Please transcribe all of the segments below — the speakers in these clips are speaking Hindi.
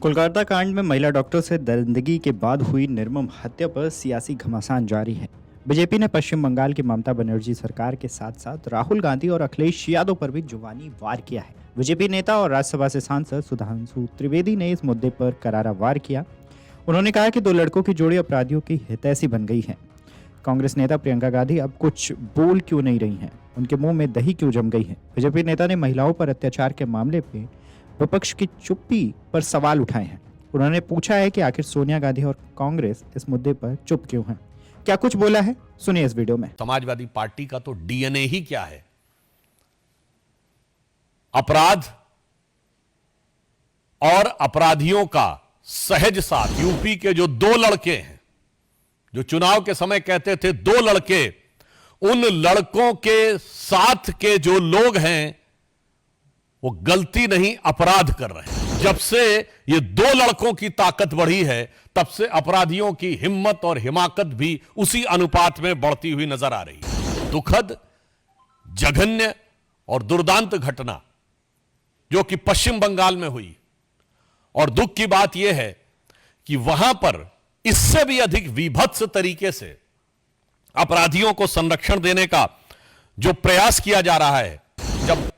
कोलकाता कांड में महिला डॉक्टर से दरिंदगी के बाद हुई निर्मम हत्या पर सियासी घमासान जारी है। बीजेपी ने पश्चिम बंगाल की ममता बनर्जी सरकार के साथ साथ राहुल गांधी और अखिलेश यादव पर भी जुबानी वार किया है। बीजेपी नेता और राज्यसभा से सांसद सुधांशु त्रिवेदी ने इस मुद्दे पर करारा वार किया। उन्होंने कहा कि दो लड़कों की जोड़ी अपराधियों की हितैषी बन गई है। कांग्रेस नेता प्रियंका गांधी अब कुछ बोल क्यों नहीं रही हैं, उनके मुंह में दही क्यों जम गई है। बीजेपी नेता ने महिलाओं पर अत्याचार के मामले पे विपक्ष की चुप्पी पर सवाल उठाए हैं। उन्होंने पूछा है कि आखिर सोनिया गांधी और कांग्रेस इस मुद्दे पर चुप क्यों हैं। क्या कुछ बोला है, सुनिए इस वीडियो में। समाजवादी पार्टी का तो डीएनए ही क्या है, अपराध और अपराधियों का सहज साथ। यूपी के जो दो लड़के हैं, जो चुनाव के समय कहते थे दो लड़के, उन लड़कों के साथ के जो लोग हैं वो गलती नहीं अपराध कर रहे हैं। जब से ये दो लड़कों की ताकत बढ़ी है, तब से अपराधियों की हिम्मत और हिमाकत भी उसी अनुपात में बढ़ती हुई नजर आ रही है। दुखद, जघन्य और दुर्दांत घटना जो कि पश्चिम बंगाल में हुई, और दुख की बात यह है कि वहां पर इससे भी अधिक विभत्स तरीके से अपराधियों को संरक्षण देने का जो प्रयास किया जा रहा है, जब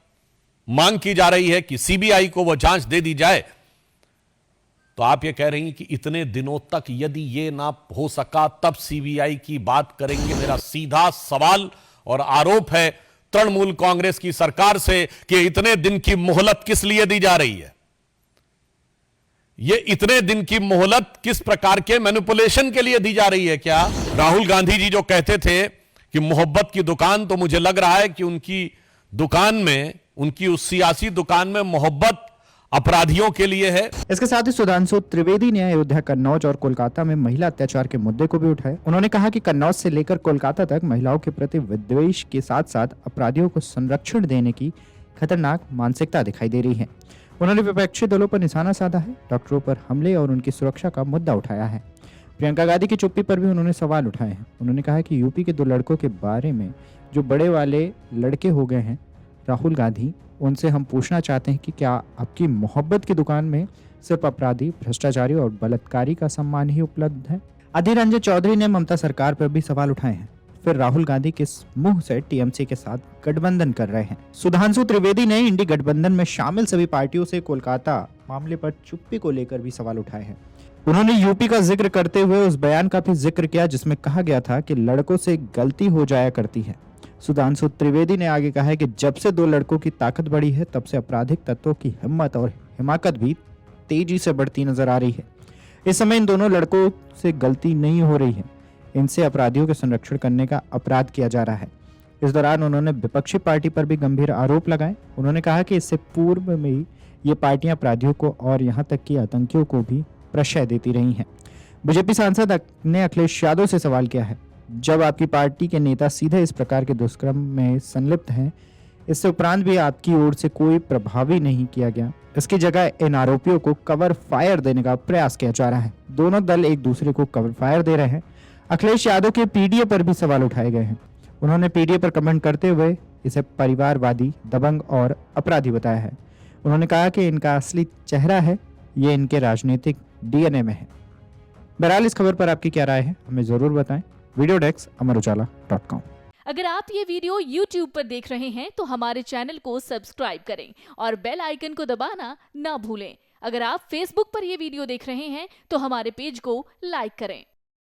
मांग की जा रही है कि सीबीआई को वो जांच दे दी जाए, तो आप ये कह रही हैं कि इतने दिनों तक यदि ये ना हो सका तब सीबीआई की बात करेंगे। मेरा सीधा सवाल और आरोप है तृणमूल कांग्रेस की सरकार से कि इतने दिन की मोहलत किस लिए दी जा रही है। ये इतने दिन की मोहलत किस प्रकार के मैनिपुलेशन के लिए दी जा रही है? क्या राहुल गांधी जी जो कहते थे कि मोहब्बत की दुकान, तो मुझे लग रहा है कि उनकी दुकान में, उनकी उस सियासी दुकान में मोहब्बत अपराधियों के लिए है। इसके साथ ही सुधांशु त्रिवेदी ने अयोध्या, कन्नौज और कोलकाता में महिला अत्याचार के मुद्दे को भी उठाया। उन्होंने कहा कि कन्नौज से लेकर कोलकाता तक महिलाओं के प्रति विद्वेष के साथ साथ अपराधियों को संरक्षण देने की खतरनाक मानसिकता दिखाई दे रही है। उन्होंने विपक्षी दलों पर निशाना साधा है, डॉक्टरों पर हमले और उनकी सुरक्षा का मुद्दा उठाया है। प्रियंका गांधी की चुप्पी पर भी उन्होंने सवाल उठाए हैं। उन्होंने कहा कि यूपी के दो लड़कों के बारे में जो बड़े वाले लड़के हो गए हैं, राहुल गांधी, उनसे हम पूछना चाहते हैं कि क्या आपकी मोहब्बत की दुकान में सिर्फ अपराधी, भ्रष्टाचारी और बलात्कारी का सम्मान ही उपलब्ध है? अधीर रंजन चौधरी ने ममता सरकार पर भी सवाल उठाए हैं। फिर राहुल गांधी किस मुंह से टीएमसी के साथ गठबंधन कर रहे हैं? सुधांशु त्रिवेदी ने इंडी गठबंधन में शामिल सभी पार्टियों से कोलकाता मामले पर चुप्पी को लेकर भी सवाल उठाए हैं। उन्होंने यूपी का जिक्र करते हुए उस बयान का भी जिक्र किया जिसमें कहा गया था कि लड़कों से गलती हो जाया करती है। सुधांशु त्रिवेदी ने आगे कहा है कि जब से दो लड़कों की ताकत बढ़ी है, तब से आपराधिक तत्वों की हिम्मत और हिमाकत भी तेजी से बढ़ती नजर आ रही है। इस समय इन दोनों लड़कों से गलती नहीं हो रही है, इनसे अपराधियों के संरक्षण करने का अपराध किया जा रहा है। इस दौरान उन्होंने विपक्षी पार्टी पर भी गंभीर आरोप लगाए। उन्होंने कहा कि इससे पूर्व में ही ये पार्टियां अपराधियों को और यहाँ तक कि आतंकियों को भी प्रश्रय देती रही हैं। बीजेपी सांसद ने अखिलेश यादव से सवाल किया है, जब आपकी पार्टी के नेता सीधे इस प्रकार के दुष्कर्म में संलिप्त हैं, इससे उपरांत भी आपकी ओर से कोई प्रभावी नहीं किया गया। इसकी जगह इन आरोपियों को कवर फायर देने का प्रयास किया जा रहा है। दोनों दल एक दूसरे को कवर फायर दे रहे हैं। अखिलेश यादव के पीडीए पर भी सवाल उठाए गए हैं। उन्होंने पीडीए पर कमेंट करते हुए इसे परिवारवादी, दबंग और अपराधी बताया है। उन्होंने कहा कि इनका असली चेहरा है, ये इनके राजनीतिक डीएनए में है। बहरहाल इस खबर पर आपकी क्या राय है, हमें जरूर बताएं। Video desk amarujala.com। अगर आप ये वीडियो YouTube पर देख रहे हैं तो हमारे चैनल को सब्सक्राइब करें और बेल आइकन को दबाना ना भूलें। अगर आप Facebook पर ये वीडियो देख रहे हैं तो हमारे पेज को लाइक करें।